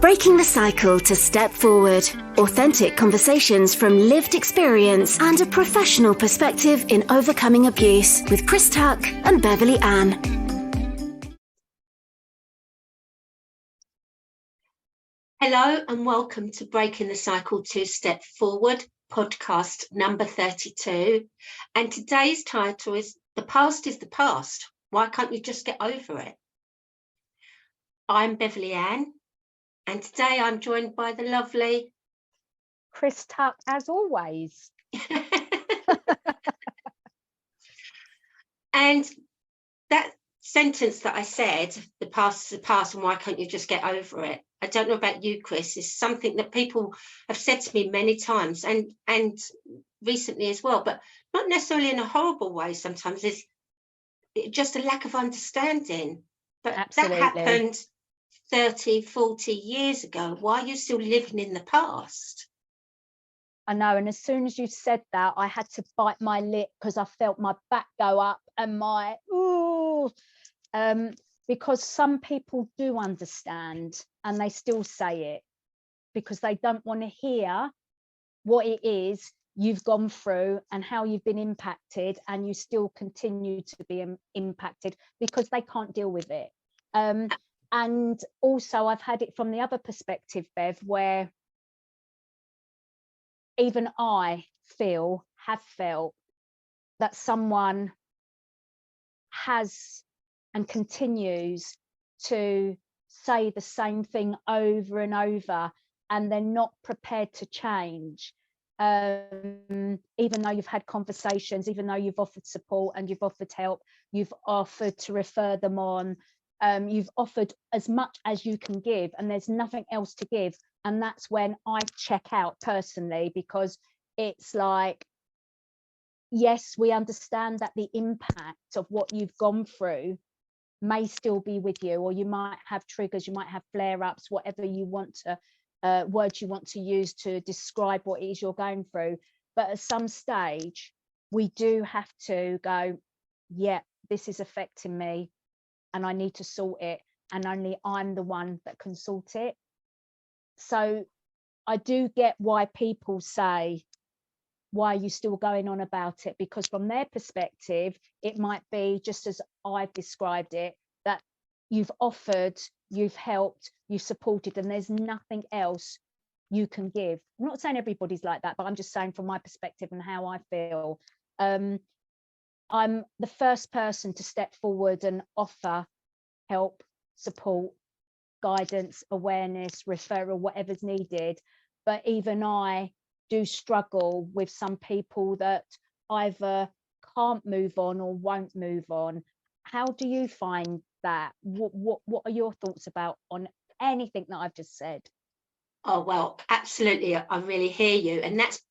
Breaking the cycle to step forward. Authentic conversations from lived experience and a professional perspective in overcoming abuse with Chris Tuck and Beverly Ann. Hello and welcome to Breaking the Cycle to Step Forward, podcast number 32. And today's title is The Past is the Past. Why can't you just get over it? I'm Beverly Ann. And today I'm joined by the lovely Chris Tuck, as always. And that sentence that I said, the past is the past and why can't you just get over it? I don't know about you, Chris, is something that people have said to me many times and recently as well, but not necessarily in a horrible way. Sometimes it's just a lack of understanding. But Absolutely. That happened 30, 40 years ago. Why are you still living in the past? I know, and as soon as you said that, I had to bite my lip because I felt my back go up and my because some people do understand and they still say it because they don't want to hear what it is you've gone through and how you've been impacted, and you still continue to be impacted because they can't deal with it. And also I've had it from the other perspective, Bev, where even I have felt that someone has and continues to say the same thing over and over, and they're not prepared to change. Even though you've had conversations, even though you've offered support and you've offered help, you've offered to refer them on, you've offered as much as you can give, and there's nothing else to give. And that's when I check out personally, because it's like, yes, we understand that the impact of what you've gone through may still be with you, or you might have triggers, you might have flare-ups, whatever you want to, words you want to use to describe what it is you're going through. But at some stage, we do have to go, yeah, this is affecting me and I need to sort it, and only I'm the one that can sort it. So I do get why people say, why are you still going on about it? Because from their perspective, it might be just as I've described it, that you've offered, you've helped, you've supported, and there's nothing else you can give. I'm not saying everybody's like that, but I'm just saying from my perspective and how I feel. I'm the first person to step forward and offer help, support, guidance, awareness, referral, whatever's needed. But even I do struggle with some people that either can't move on or won't move on. How do you find that? What are your thoughts about on anything that I've just said? Oh, well, absolutely. I really hear you. And that's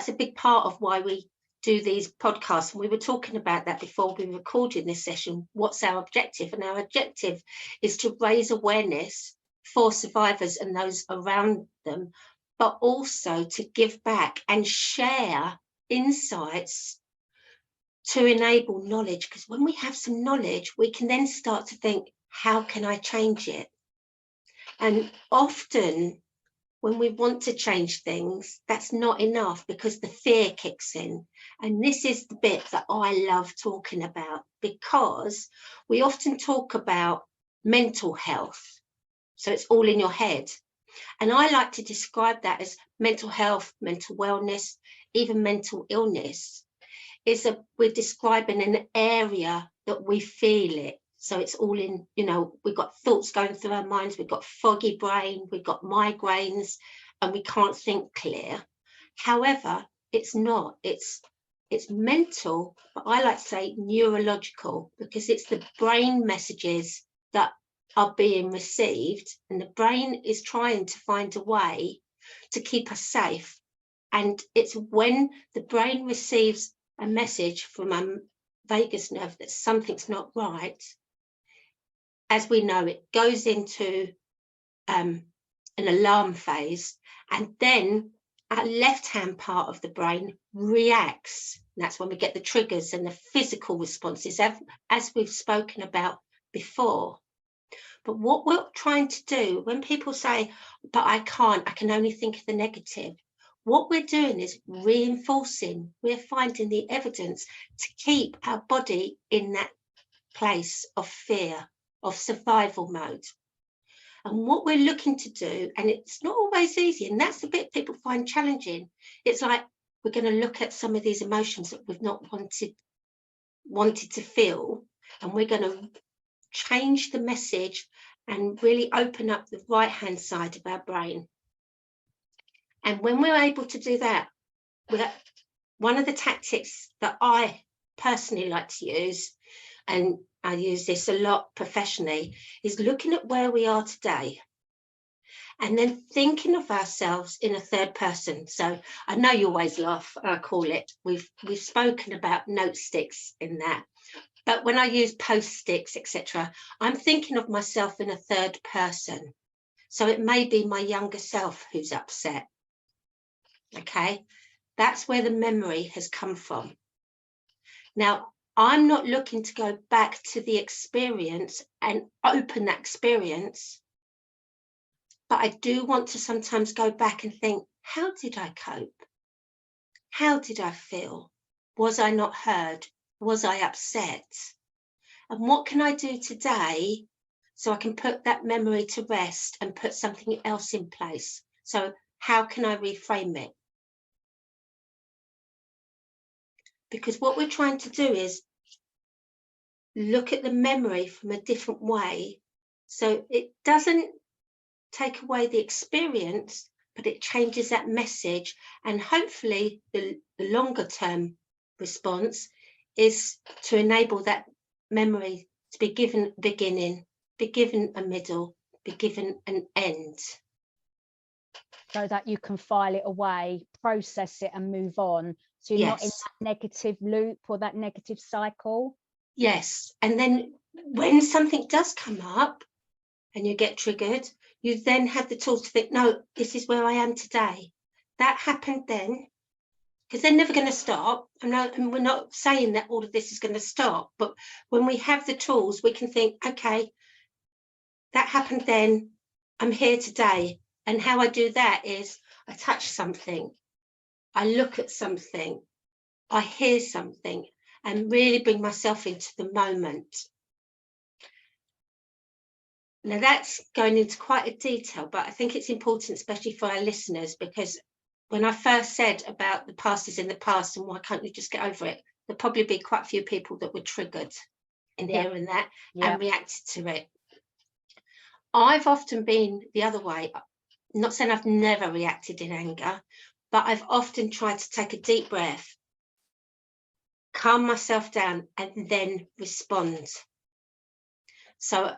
a big part of why we do these podcasts. And we were talking about that before we recorded this session. What's our objective? And our objective is to raise awareness for survivors and those around them, but also to give back and share insights to enable knowledge. Because when we have some knowledge, we can then start to think, how can I change it? And often when we want to change things, that's not enough because the fear kicks in. And this is the bit that I love talking about, because we often talk about mental health. So it's all in your head. And I like to describe that as mental health, mental wellness, even mental illness, is that we're describing an area that we feel it. So it's all in, we've got thoughts going through our minds, we've got foggy brain, we've got migraines, and we can't think clear. However, it's not, it's mental, but I like to say neurological, because it's the brain messages that are being received, and the brain is trying to find a way to keep us safe. And it's when the brain receives a message from a vagus nerve that something's not right, as we know, it goes into an alarm phase, and then our left-hand part of the brain reacts. And that's when we get the triggers and the physical responses, as we've spoken about before. But what we're trying to do when people say, but I can only think of the negative, what we're doing is reinforcing, we're finding the evidence to keep our body in that place of fear, of survival mode. And what we're looking to do, and it's not always easy, and that's the bit people find challenging, it's like we're going to look at some of these emotions that we've not wanted to feel, and we're going to change the message and really open up the right hand side of our brain. And when we're able to do that, one of the tactics that I personally like to use, and I use this a lot professionally, is looking at where we are today and then thinking of ourselves in a third person. So I know you always laugh, I call it, we've spoken about note sticks in that, but when I use post-sticks, etc., I'm thinking of myself in a third person. So it may be my younger self who's upset. Okay, that's where the memory has come from. Now, I'm not looking to go back to the experience and open that experience, but I do want to sometimes go back and think, how did I cope? How did I feel? Was I not heard? Was I upset? And what can I do today so I can put that memory to rest and put something else in place? So how can I reframe it? Because what we're trying to do is look at the memory from a different way. So it doesn't take away the experience, but it changes that message. And hopefully the longer term response is to enable that memory to be given a beginning, be given a middle, be given an end. So that you can file it away, process it and move on. So you're not in that negative loop or that negative cycle. Yes. And then when something does come up and you get triggered, you then have the tools to think, no, this is where I am today. That happened then, because they're never going to stop. And we're not saying that all of this is going to stop, but when we have the tools, we can think, okay, that happened then, I'm here today. And how I do that is I touch something, I look at something, I hear something, and really bring myself into the moment. Now that's going into quite a detail, but I think it's important, especially for our listeners, because when I first said about the past is in the past and why can't you just get over it, there'll probably be quite a few people that were triggered in hearing that and reacted to it. I've often been the other way. I'm not saying I've never reacted in anger, but I've often tried to take a deep breath, calm myself down, and then respond. So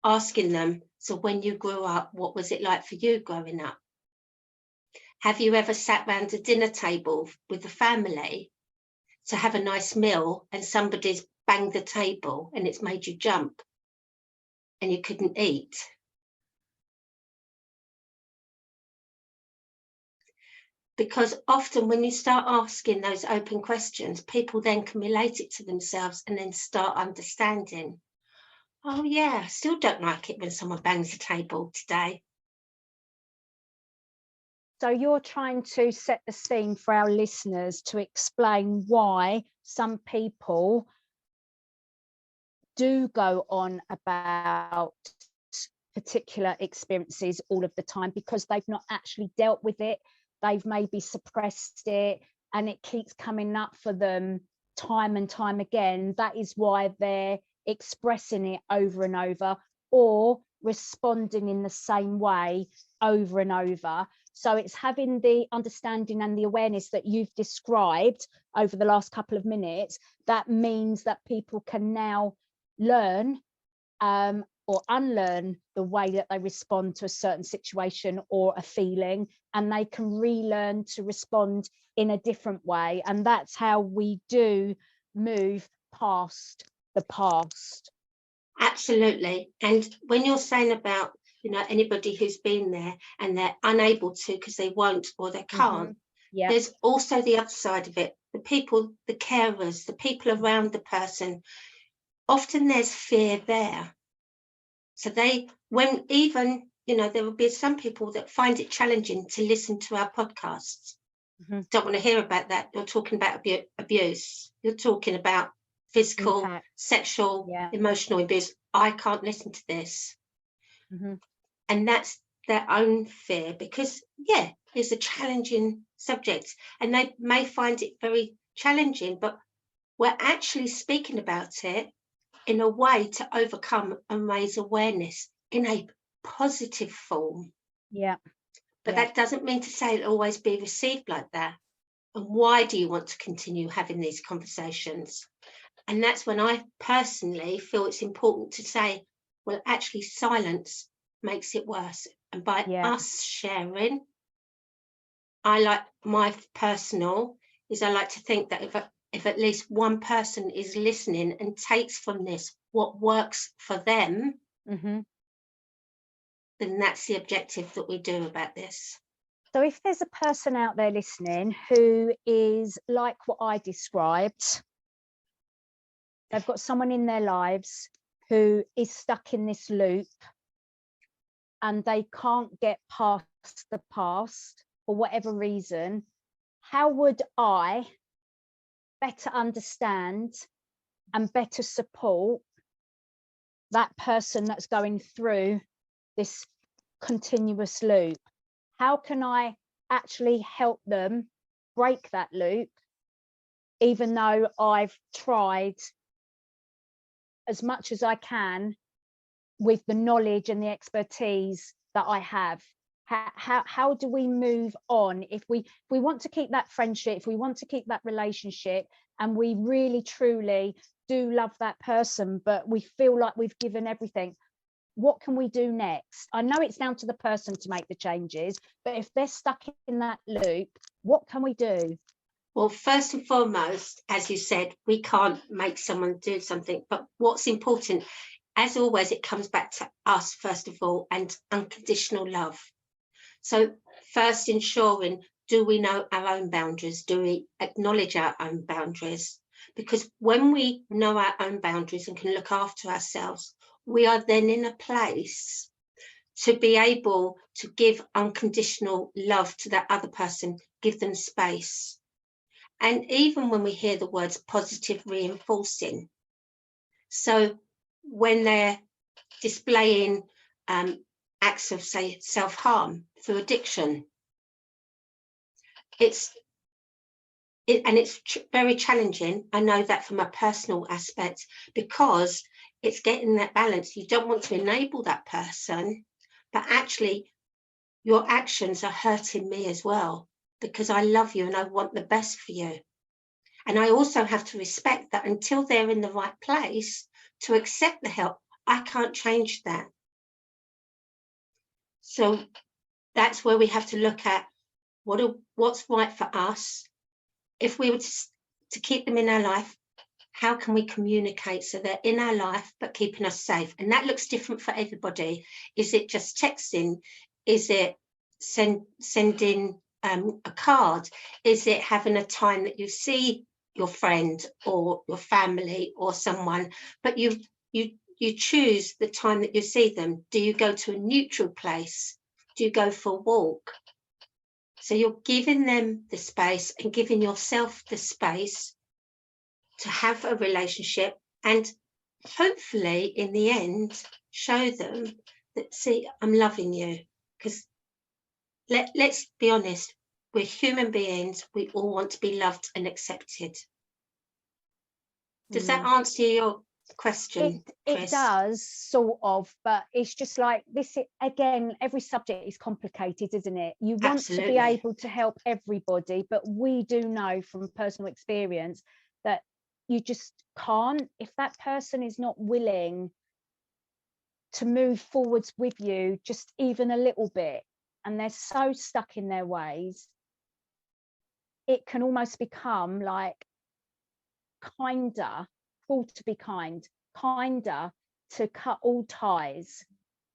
asking them, so when you grew up, what was it like for you growing up? Have you ever sat round a dinner table with the family to have a nice meal and somebody's banged the table and it's made you jump and you couldn't eat? Because often when you start asking those open questions, people then can relate it to themselves and then start understanding. Oh yeah, I still don't like it when someone bangs the table today. So you're trying to set the scene for our listeners to explain why some people do go on about particular experiences all of the time because they've not actually dealt with it. They've maybe suppressed it and it keeps coming up for them time and time again. That is why they're expressing it over and over or responding in the same way over and over. So it's having the understanding and the awareness that you've described over the last couple of minutes. That means that people can now learn or unlearn the way that they respond to a certain situation or a feeling, and they can relearn to respond in a different way. And that's how we do move past the past. Absolutely. And when you're saying about, you know, anybody who's been there and they're unable to because they won't or they can't, there's also the other side of it. The people, the carers, the people around the person, often there's fear there. So when even, there will be some people that find it challenging to listen to our podcasts. Don't want to hear about that. You're talking about abuse. You're talking about physical, Impact. sexual, emotional abuse. I can't listen to this. And that's their own fear, because it's a challenging subject, and they may find it very challenging, but we're actually speaking about it in a way to overcome and raise awareness in a positive form. But that doesn't mean to say it'll always be received like that. And why do you want to continue having these conversations? And that's when I personally feel it's important to say, well, actually silence makes it worse. And by us sharing, I like to think that if at least one person is listening and takes from this what works for them, then that's the objective that we do about this. So if there's a person out there listening who is like what I described, they've got someone in their lives who is stuck in this loop and they can't get past the past for whatever reason, how would I better understand and better support that person that's going through this continuous loop? How can I actually help them break that loop, even though I've tried as much as I can with the knowledge and the expertise that I have? How do we move on if we want to keep that friendship, if we want to keep that relationship, and we really truly do love that person, but we feel like we've given everything? What can we do next? I know it's down to the person to make the changes, but if they're stuck in that loop, what can we do? Well, first and foremost, as you said, we can't make someone do something, but what's important, as always, it comes back to us first of all, and unconditional love. So first, ensuring, do we know our own boundaries? Do we acknowledge our own boundaries? Because when we know our own boundaries and can look after ourselves, we are then in a place to be able to give unconditional love to that other person, give them space. And even when we hear the words positive reinforcing, so when they're displaying acts of, say, self-harm through addiction, it's very challenging. I know that from a personal aspect, because it's getting that balance. You don't want to enable that person, but actually your actions are hurting me as well, because I love you and I want the best for you. And I also have to respect that until they're in the right place to accept the help, I can't change that. So that's where we have to look at what's right for us. If we were to keep them in our life, how can we communicate so they're in our life but keeping us safe? And that looks different for everybody. Is it just texting? Is it sending a card? Is it having a time that you see your friend or your family or someone, but you choose the time that you see them? Do you go to a neutral place? Do you go for a walk? So you're giving them the space and giving yourself the space to have a relationship, and hopefully in the end show them that, see, I'm loving you. Because let's be honest, we're human beings. We all want to be loved and accepted. Does that answer your question, Chris? It does, sort of, but it's just like this again, every subject is complicated, isn't it? You want Absolutely. to be able to help everybody, but we do know from personal experience that you just can't. If that person is not willing to move forwards with you just even a little bit, and they're so stuck in their ways, it can almost become like kinder, called to be kinder to cut all ties,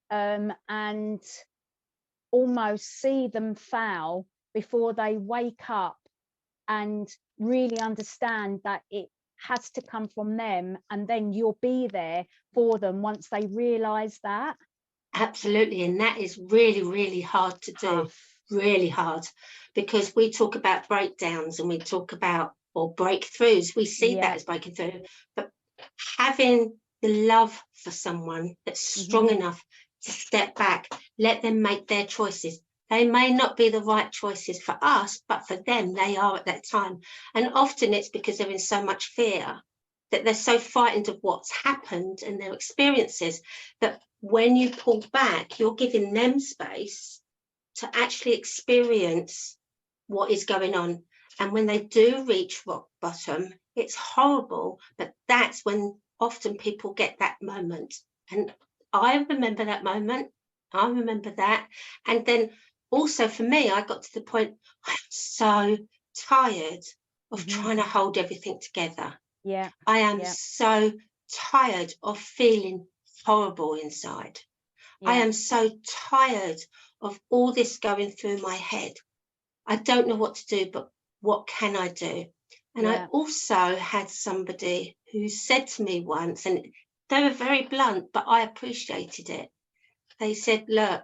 and almost see them fail before they wake up and really understand that it has to come from them, and then you'll be there for them once they realize that. Absolutely. And that is really, really hard to do. Tough. Really hard, because we talk about breakdowns and we talk about, or breakthroughs. We see that as breaking through, but having the love for someone that's strong enough to step back, let them make their choices. They may not be the right choices for us, but for them, they are at that time. And often it's because they're in so much fear, that they're so frightened of what's happened and their experiences, that when you pull back, you're giving them space to actually experience what is going on. And when they do reach rock bottom, it's horrible, but that's when often people get that moment. And I remember that moment. I remember that. And then also for me, I got to the point, I'm so tired of trying to hold everything together. Yeah. I am so tired of feeling horrible inside. I am so tired of all this going through my head. I don't know what to do, but what can I do? And I also had somebody who said to me once, and they were very blunt, but I appreciated it. They said, look,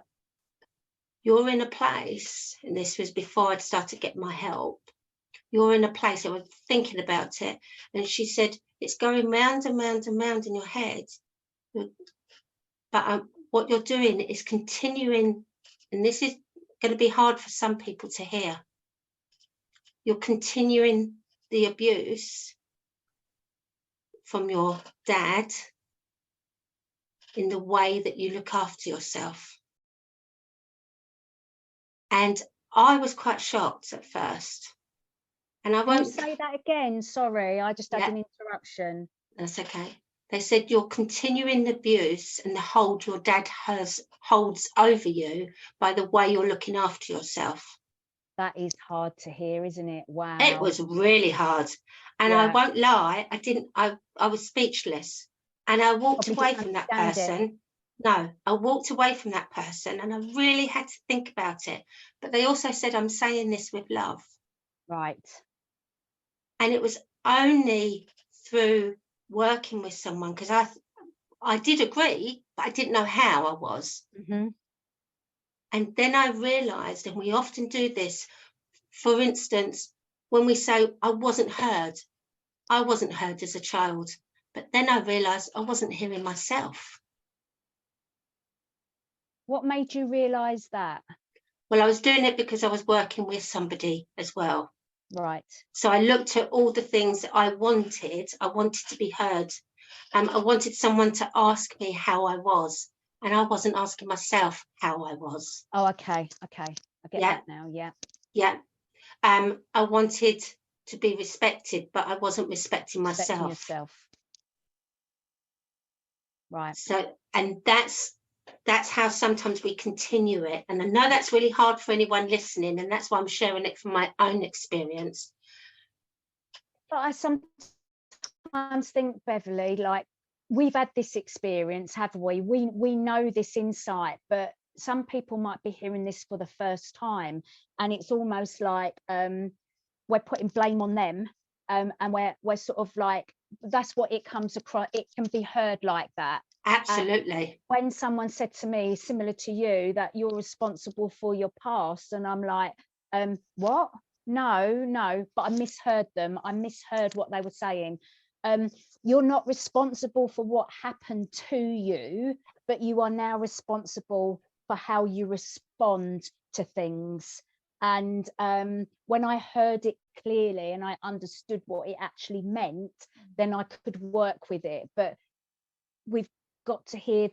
you're in a place, and this was before I'd started getting my help. You're in a place, I was thinking about it. And she said, it's going round and round and round in your head. But what you're doing is continuing, and this is going to be hard for some people to hear. You're continuing the abuse from your dad in the way that you look after yourself. And I was quite shocked at first. And I won't say that again. Sorry, I just had an interruption. That's okay. They said you're continuing the abuse and the hold your dad holds over you by the way you're looking after yourself. That is hard to hear, isn't it? Wow. It was really hard. And I won't lie, I was speechless. And I walked away from that person. No, I walked away from that person, and I really had to think about it. But they also said, I'm saying this with love. Right. And it was only through working with someone, because I did agree, but I didn't know how I was. And then I realized, and we often do this, for instance, when we say, I wasn't heard as a child, but then I realized I wasn't hearing myself. What made you realize that? Well, I was doing it because I was working with somebody as well. Right. So I looked at all the things that I wanted. I wanted to be heard. I wanted someone to ask me how I was, and I wasn't asking myself how I was. Oh, okay. I get that now. Yeah. I wanted to be respected, but I wasn't respecting myself. Right. So, and that's how sometimes we continue it. And I know that's really hard for anyone listening, and that's why I'm sharing it from my own experience. But I sometimes think, Beverly, like, we've had this experience, haven't we? We know this insight, but some people might be hearing this for the first time, and it's almost like we're putting blame on them, and we're sort of like, that's what it comes across. It can be heard like that. Absolutely. When someone said to me, similar to you, that you're responsible for your past, and I'm like, what? No, but I misheard them. I misheard what they were saying. You're not responsible for what happened to you, but you are now responsible for how you respond to things. And when I heard it clearly and I understood what it actually meant, then I could work with it. But we've got to hear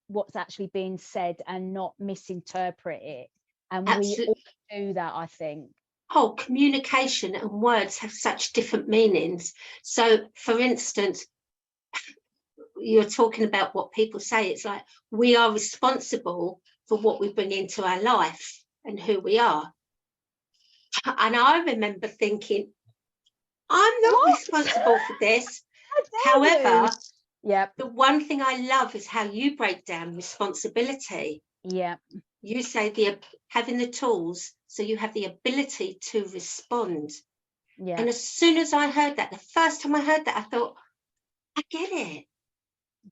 what's actually being said and not misinterpret it. And we all do that, I think. Oh, communication and words have such different meanings. So, for instance, you're talking about what people say. It's like, we are responsible for what we bring into our life and who we are. And I remember thinking, I'm not responsible for this. However, the one thing I love is how you break down responsibility. You say having the tools, so you have the ability to respond. Yeah. And as soon as I heard that, the first time I heard that, I thought, I get it.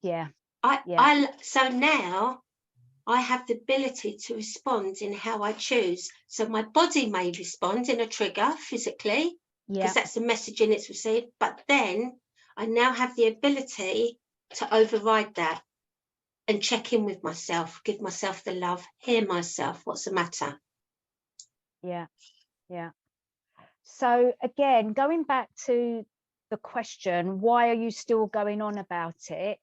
Yeah. So now I have the ability to respond in how I choose. So my body may respond in a trigger physically, because that's the messaging it's received. But then I now have the ability to override that and check in with myself, give myself the love, hear myself. What's the matter? Yeah. Yeah. So again, going back to the question, why are you still going on about it?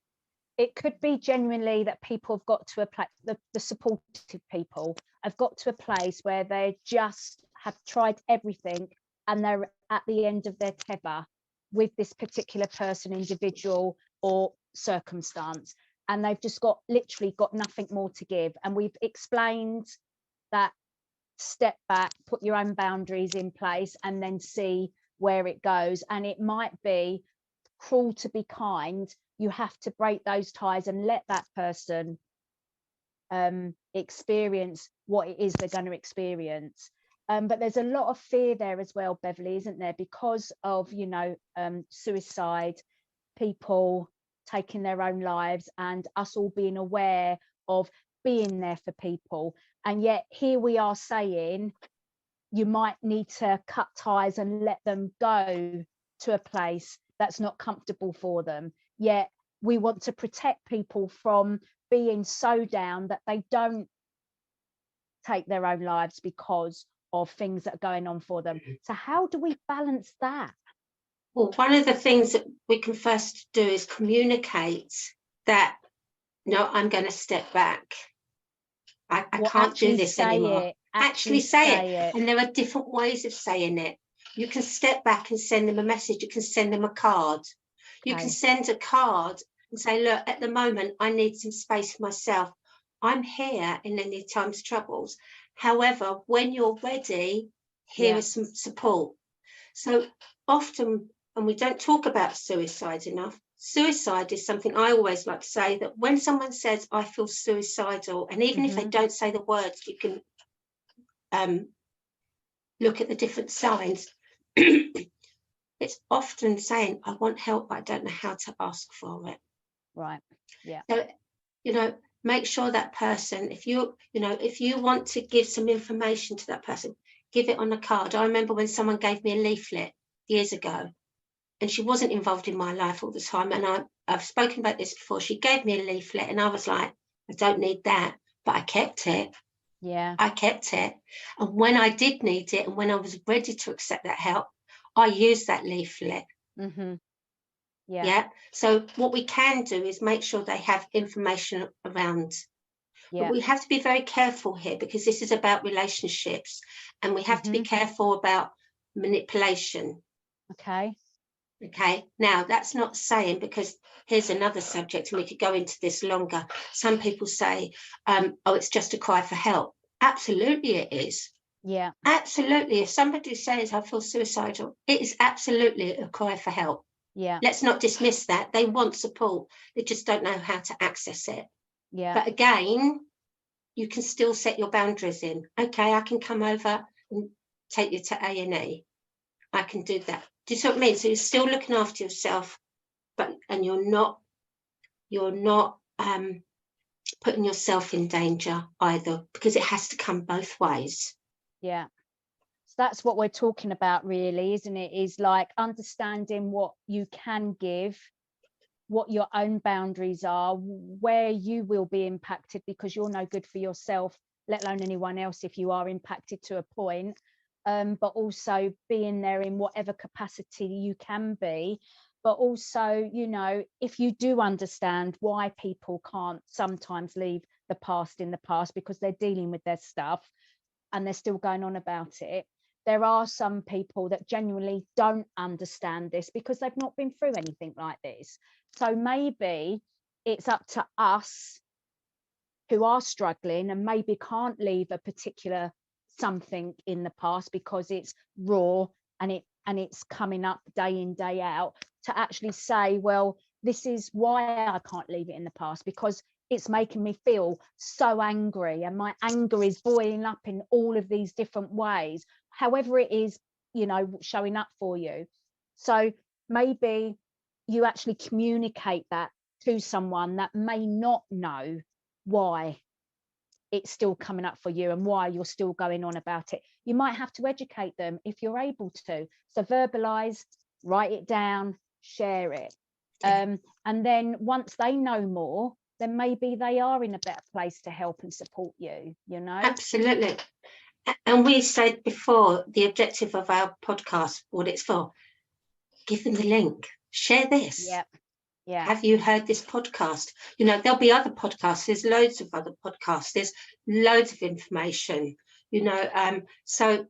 It could be genuinely that people have got to a place, the supportive people have got to a place where they just have tried everything and they're at the end of their tether with this particular person, individual or circumstance, and they've just literally got nothing more to give. And we've explained that step back, put your own boundaries in place, and then see where it goes. And it might be cruel to be kind. You have to break those ties and let that person experience what it is they're going to experience. But there's a lot of fear there as well, Beverly, isn't there? Because of, suicide, people taking their own lives, and us all being aware of being there for people. And yet here we are saying you might need to cut ties and let them go to a place that's not comfortable for them. Yet we want to protect people from being so down that they don't take their own lives because of things that are going on for them. So how do we balance that? Well, one of the things that we can first do is communicate that, no, I'm going to step back. I can't do this anymore. Actually say it. And there are different ways of saying it. You can step back and send them a message. You can send them a card. You can send a card and say, look, at the moment, I need some space for myself. I'm here in any time's troubles. However, when you're ready, here is some support. So often, and we don't talk about suicide enough, suicide is something I always like to say, that when someone says, I feel suicidal, and even if they don't say the words, you can look at the different signs. It's often saying, I want help, but I don't know how to ask for it. Right. Yeah. So, make sure that person, if you want to give some information to that person, give it on a card. I remember when someone gave me a leaflet years ago, and she wasn't involved in my life all the time. And I've spoken about this before. She gave me a leaflet and I was like, I don't need that, but I kept it. Yeah. I kept it. And when I did need it and when I was ready to accept that help, I used that leaflet. Mm-hmm. Yeah. Yeah. So what we can do is make sure they have information around. Yeah. But we have to be very careful here, because this is about relationships, and we have to be careful about manipulation. Okay. Now that's not saying, because here's another subject and we could go into this longer. Some people say, oh, it's just a cry for help. Absolutely it is. Yeah. Absolutely. If somebody says, I feel suicidal, it is absolutely a cry for help. Yeah. Let's not dismiss that. They want support. They just don't know how to access it. Yeah. But again, you can still set your boundaries in. Okay, I can come over and take you to A&E. I can do that. Do you see what I mean? So you're still looking after yourself, and you're not putting yourself in danger either, because it has to come both ways. Yeah. So that's what we're talking about, really, isn't it? Is like understanding what you can give, what your own boundaries are, where you will be impacted because you're no good for yourself, let alone anyone else if you are impacted to a point. But also being there in whatever capacity you can be. But also, if you do understand why people can't sometimes leave the past in the past because they're dealing with their stuff and they're still going on about it, there are some people that genuinely don't understand this because they've not been through anything like this. So maybe it's up to us who are struggling and maybe can't leave a particular something in the past because it's raw and it's coming up day in, day out, to actually say, well, this is why I can't leave it in the past, because it's making me feel so angry and my anger is boiling up in all of these different ways. However it is you know, showing up for you. So maybe you actually communicate that to someone that may not know why it's still coming up for you and why you're still going on about it. You might have to educate them if you're able to. So verbalize, write it down, share it. And then once they know more, then maybe they are in a better place to help and support you, you know? Absolutely. And we said before, the objective of our podcast, what it's for, give them the link, share this. Yep. Yeah. Have you heard this podcast? You know, there'll be other podcasts. There's loads of other podcasts. There's loads of information, you know. So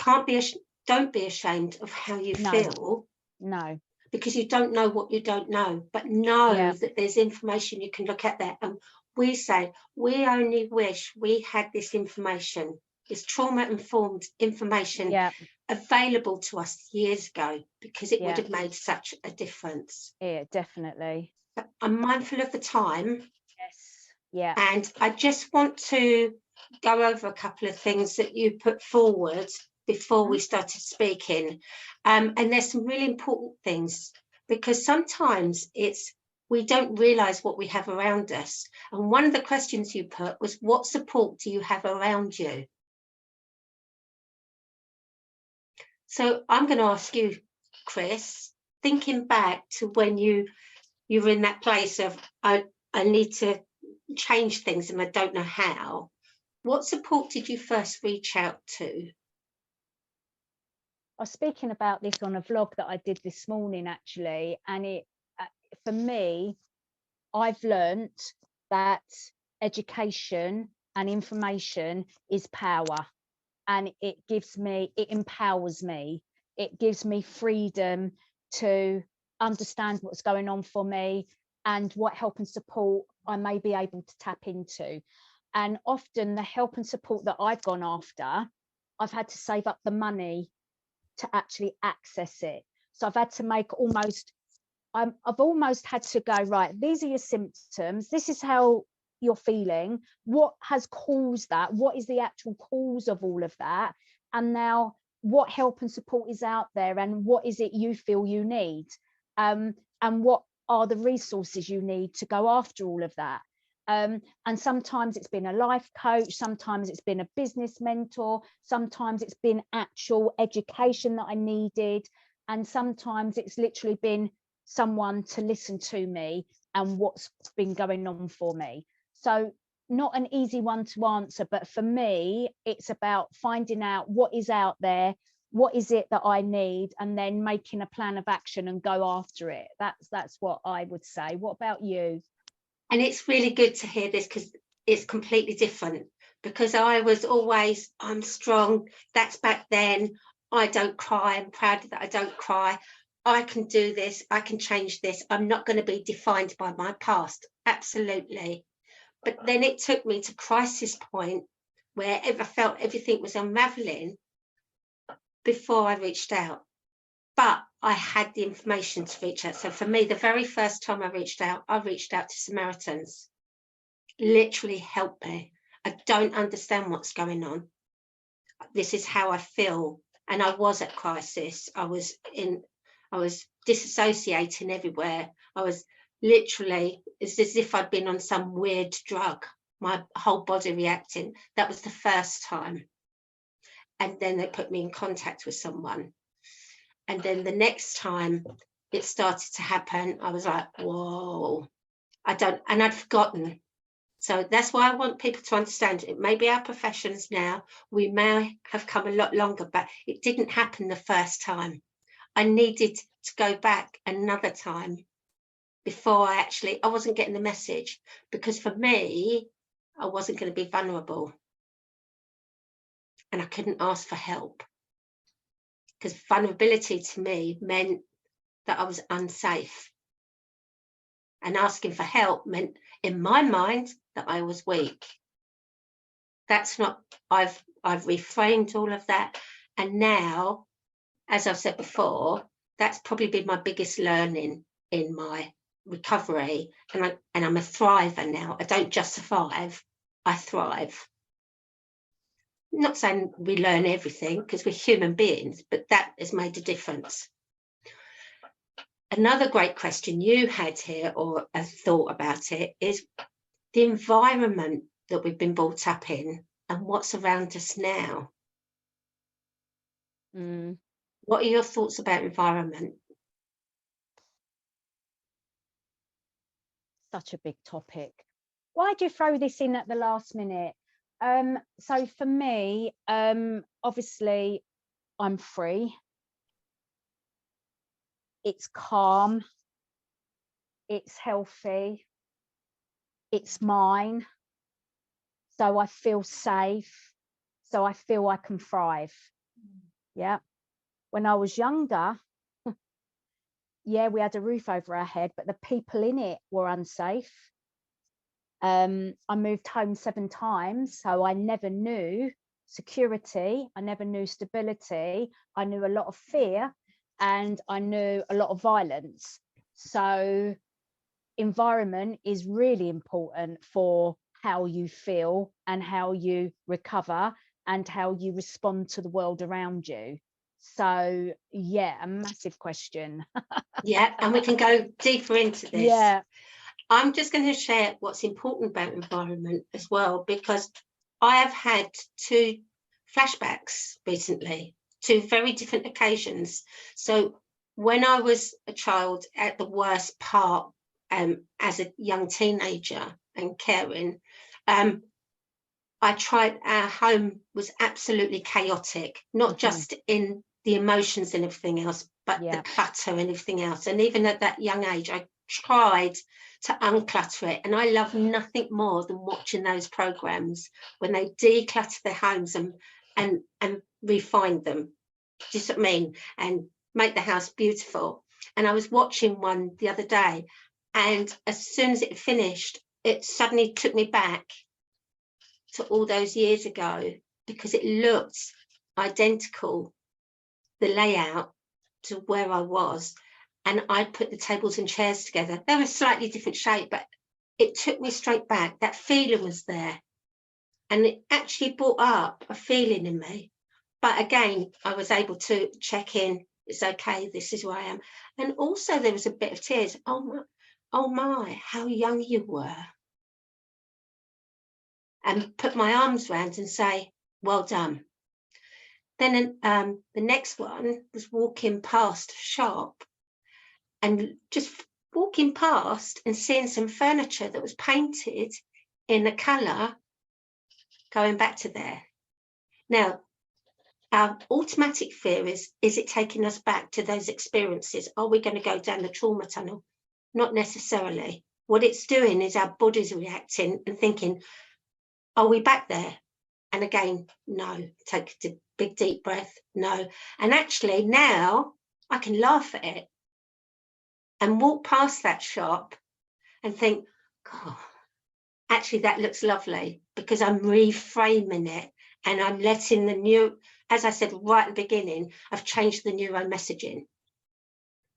don't be ashamed of how you feel. No. Because you don't know what you don't know, but know that there's information you can look at there. And we say, we only wish we had this information, this trauma-informed information available to us years ago, because it would have made such a difference. Yeah, definitely. But I'm mindful of the time. Yes. Yeah. And I just want to go over a couple of things that you put forward before we started speaking. And there's some really important things, because sometimes we don't realise what we have around us. And one of the questions you put was, what support do you have around you? So I'm going to ask you, Chris, thinking back to when you were in that place of, I need to change things and I don't know how, what support did you first reach out to? I was speaking about this on a vlog that I did this morning, actually, and it for me, I've learnt that education and information is power, and it empowers me. It gives me freedom to understand what's going on for me and what help and support I may be able to tap into. And often the help and support that I've gone after, I've had to save up the money to actually access it. So I've had to make I've almost had to go, right, these are your symptoms, this is how you're feeling, what has caused that, what is the actual cause of all of that, and now what help and support is out there, and what is it you feel you need, and what are the resources you need to go after all of that. And sometimes it's been a life coach, sometimes it's been a business mentor, sometimes it's been actual education that I needed, and sometimes it's literally been someone to listen to me and what's been going on for me. So not an easy one to answer, but for me, it's about finding out what is out there, what is it that I need, and then making a plan of action and go after it. That's what I would say. What about you? And it's really good to hear this, because it's completely different, because I was always, I'm strong, that's back then, I don't cry, I'm proud that I don't cry, I can do this, I can change this, I'm not going to be defined by my past. Absolutely. But then it took me to crisis point where I felt everything was unraveling before I reached out. But I had the information to reach out. So for me, the very first time I reached out to Samaritans. Literally help me. I don't understand what's going on. This is how I feel. And I was at crisis. I was disassociating everywhere. I was literally, it's as if I'd been on some weird drug, my whole body reacting. That was the first time. And then they put me in contact with someone. And then the next time it started to happen, I was like, whoa, and I'd forgotten. So that's why I want people to understand it. Maybe our professions now, we may have come a lot longer, but it didn't happen the first time. I needed to go back another time before I wasn't getting the message, because for me, I wasn't going to be vulnerable. And I couldn't ask for help, because vulnerability to me meant that I was unsafe. And asking for help meant, in my mind, that I was weak. That's not, I've reframed all of that. And now, as I've said before, that's probably been my biggest learning in my recovery. And I'm a thriver now. I don't just survive, I thrive. not saying we learn everything because we're human beings, but that has made a difference. Another great question you had here, or a thought about it, is the environment that we've been brought up in and what's around us now. What are your thoughts about environment? Such a big topic. Why'd you throw this in at the last minute? So for me, obviously, I'm free. It's calm. It's healthy. It's mine. So I feel safe. So I feel I can thrive. Yeah. When I was younger, yeah, we had a roof over our head, but the people in it were unsafe. I moved home 7 times, so I never knew security. I never knew stability. I knew a lot of fear, and I knew a lot of violence. So environment is really important for how you feel and how you recover and how you respond to the world around you. So yeah, a massive question. Yeah, and we can go deeper into this. Yeah. I'm just going to share what's important about environment as well, because I have had 2 flashbacks recently, 2 very different occasions. So when I was a child at the worst part, as a young teenager and caring, our home was absolutely chaotic, not just in the emotions and everything else, but the clutter and everything else. And even at that young age, I tried to unclutter it. And I love nothing more than watching those programs when they declutter their homes and refine them. Do you see what I mean? And make the house beautiful. And I was watching one the other day, and as soon as it finished, it suddenly took me back to all those years ago, because it looked identical, the layout, to where I was. And I put the tables and chairs together. They were slightly different shape, but it took me straight back. That feeling was there. And it actually brought up a feeling in me. But again, I was able to check in. It's okay, this is where I am. And also there was a bit of tears. Oh my, how young you were. And put my arms around and say, well done. Then the next one was walking past a shop, and just walking past and seeing some furniture that was painted in a colour going back to there. Now, our automatic fear is it taking us back to those experiences? Are we going to go down the trauma tunnel? Not necessarily. What it's doing is our body's reacting and thinking, are we back there? And again, no. Take a big deep breath, no. And actually now I can laugh at it and walk past that shop and think, God, actually that looks lovely, because I'm reframing it and I'm letting the new, as I said right at the beginning, I've changed the neuro messaging.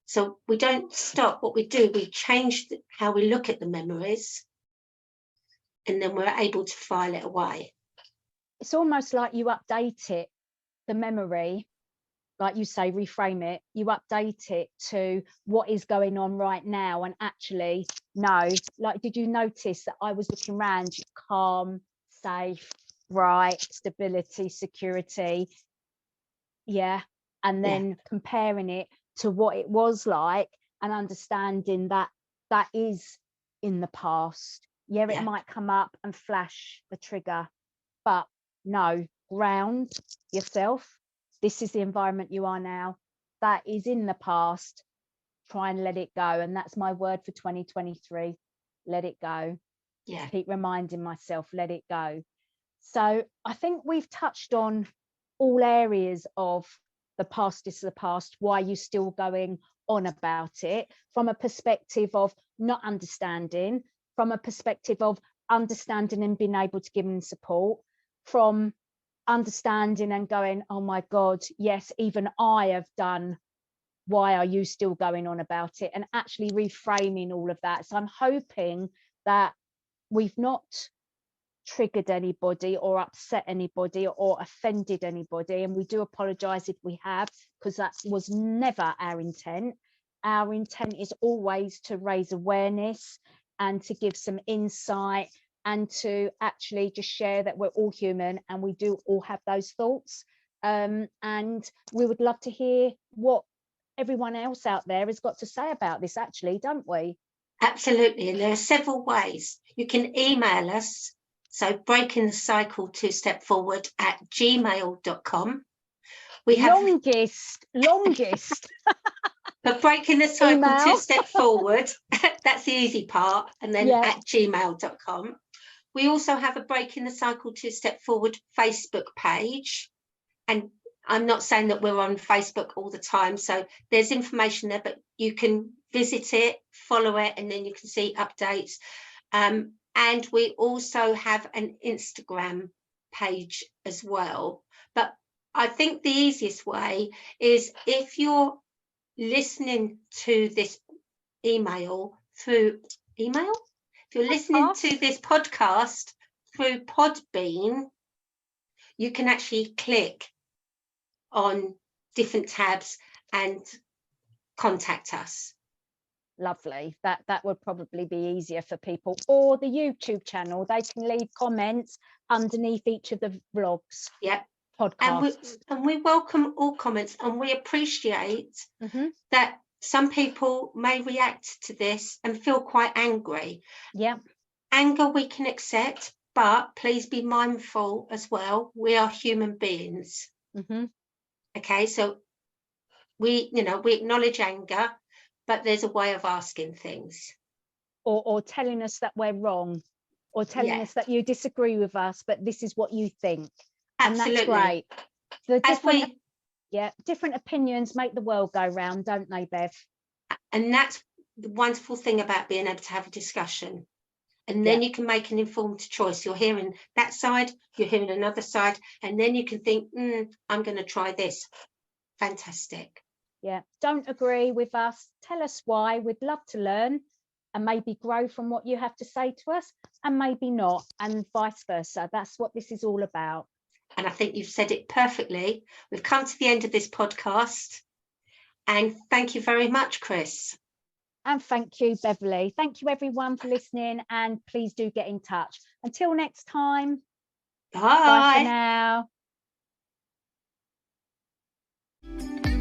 So we don't stop. What we do, we change how we look at the memories, and then we're able to file it away. It's almost like you update it, the memory, like you say, reframe it, you update it to what is going on right now. And actually, no, like, did you notice that I was looking around, calm, safe, bright, stability, security? Yeah. And then comparing it to what it was like and understanding that that is in the past. Yeah, it might come up and flash the trigger, but no, ground yourself. This is the environment you are now. That is in the past. Try and let it go. And that's my word for 2023. Let it go. Yeah. Keep reminding myself, let it go. So I think we've touched on all areas of the past is the past. Why are you still going on about it? From a perspective of not understanding, from a perspective of understanding and being able to give them support, from understanding and going, oh my God, yes, even I have done. Why are you still going on about it? And actually reframing all of that. So I'm hoping that we've not triggered anybody or upset anybody or offended anybody, and we do apologize if we have, because that was never our intent. Our intent is always to raise awareness and to give some insight and to actually just share that we're all human and we do all have those thoughts. And we would love to hear what everyone else out there has got to say about this, actually, don't we? Absolutely. And there are several ways. You can email us. So breaking the cycle 2 step forward at gmail.com. We have longest. But breaking the cycle Email. 2 step forward, that's the easy part. And then at gmail.com. We also have a Breaking the Cycle 2 step forward Facebook page. And I'm not saying that we're on Facebook all the time. So there's information there, but you can visit it, follow it, and then you can see updates. And we also have an Instagram page as well. But I think the easiest way is if you're listening to this if you're listening to this podcast through Podbean, you can actually click on different tabs and contact us. Lovely. That would probably be easier for people. Or the YouTube channel, they can leave comments underneath each of the vlogs. Yep. Podcasts. And we welcome all comments, and we appreciate that some people may react to this and feel quite angry. Yeah. Anger we can accept, but please be mindful as well. We are human beings. Okay, so we acknowledge anger, but there's a way of asking things. Or telling us that we're wrong, or telling us that you disagree with us, but this is what you think. Absolutely. And that's great. Different opinions make the world go round, don't they, Bev? And that's the wonderful thing about being able to have a discussion. And then you can make an informed choice. You're hearing that side, you're hearing another side, and then you can think, I'm going to try this. Fantastic. Yeah, don't agree with us. Tell us why. We'd love to learn and maybe grow from what you have to say to us, and maybe not, and vice versa. That's what this is all about. And I think you've said it perfectly. We've come to the end of this podcast. And thank you very much, Chris. And thank you, Beverly. Thank you, everyone, for listening. And please do get in touch. Until next time. Bye. Bye for now.